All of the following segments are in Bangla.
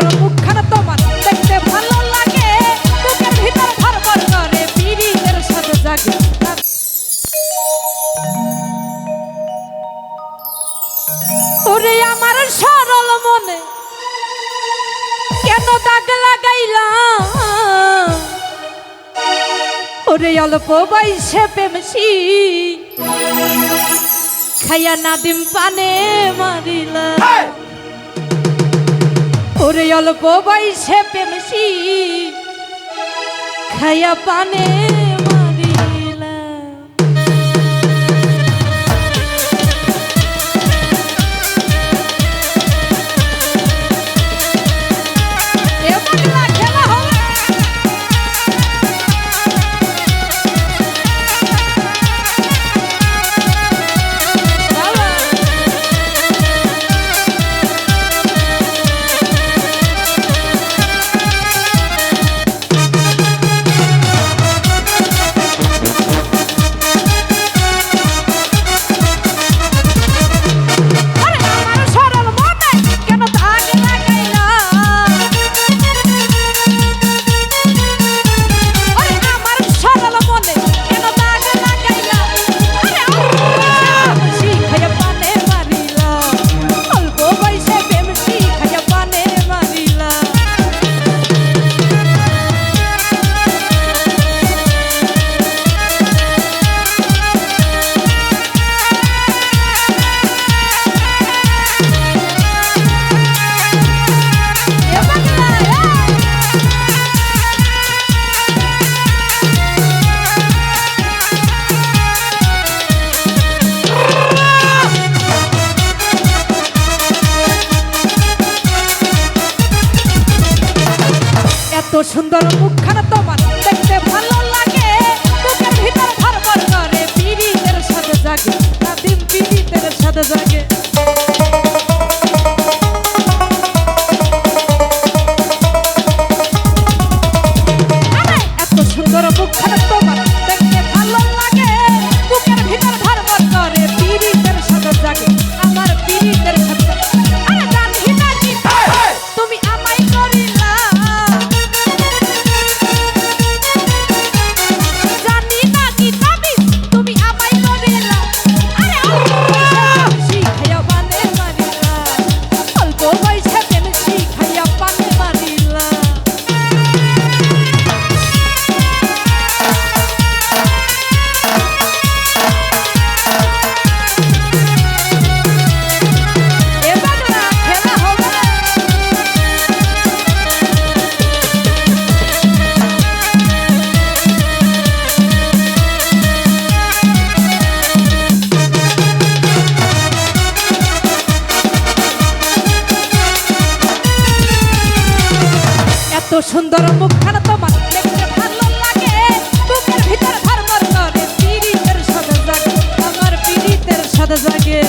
সুন্দর মুখখানা তোমার দেখতে ভালো লাগে, বুকের ভিতর ভরভর করে পীড়িতের সাথে জাগে। ওরে আমার সরল মনে কেন দাগ লাগাইলা, ওরে অল্প বয়সে প্রেমসি খাইয়া নাদিম পানে মারিলা, ওরে অল্প বয়সে প্রেমসি খাইয়া পানে মারিলা। এত সুন্দর মুখখানা তোমার দেখতে ভালো লাগে, বুকের ভিতর ভরভর করে পীড়িতের সাথে জাগে, নাদিম পীড়িতের সাথে জাগে। এত সুন্দর মুখখানা তোমার দেখতে ভালো লাগে, বুকের ভিতর ভরভর করে পীড়িতের সাথে জাগে, আমার পীড়িতের সাথে। এত সুন্দর মুখখানা তোমার দেখতে ভালো লাগে, বুকের ভিতর ভরভর করে পীড়িতের সাথে জাগে, আমার পীড়িতের সাথে জাগে।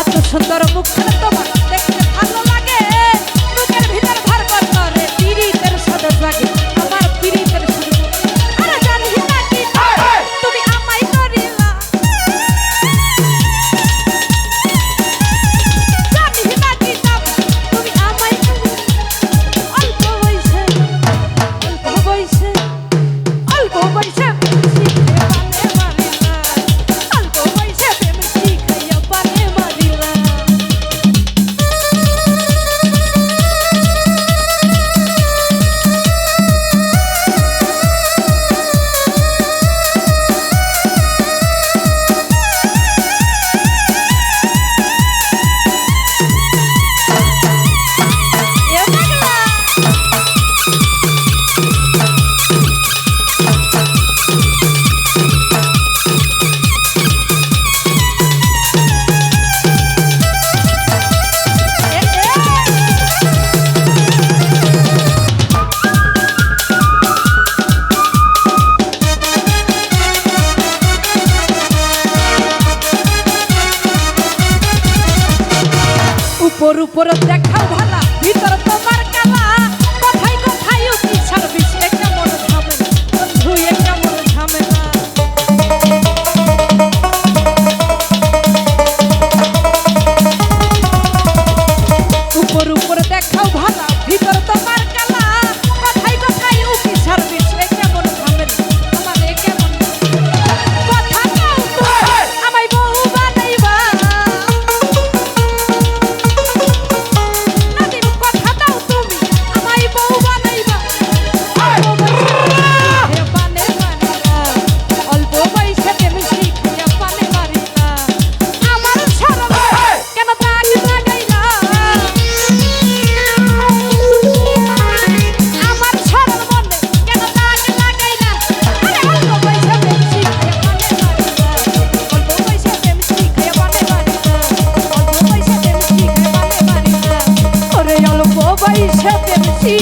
এত সুন্দর মুখখানা তোমার দেখতে ভালো লাগে, বুকের ভিতর ভরভর করে পীড়িতের সাথে জাগে, আমার পীড়িতের সাথে। আরে জানি না কি তুমি আমায় করিলা, voice দেখাও ভালা ভিতর তোমার কালা কথাই কথাই উকি সার্ভিস এ কেমন ঝামেলা আমার এ কেমন কথা দাও তুমি আমায় বউ বানাইবা নাদিম কথা দাও তুমি আমায় বউ বানাইবা অল্প বয়সে মিষ্টি খাইয়া পানে মারিলা আমার শরম কেন দাগ লাগাইলা আমার শরম মনে কেন দাগ লাগাইলা আরে অল্প বয়সে মিষ্টি খাইয়া পানে মারিলা অল্প বয়সে মিষ্টি খাইয়া পানে মারিলা অল্প বয়সে মিষ্টি খাইয়া পানে মারিলা ওরে অল্প বয়সে মিষ্টি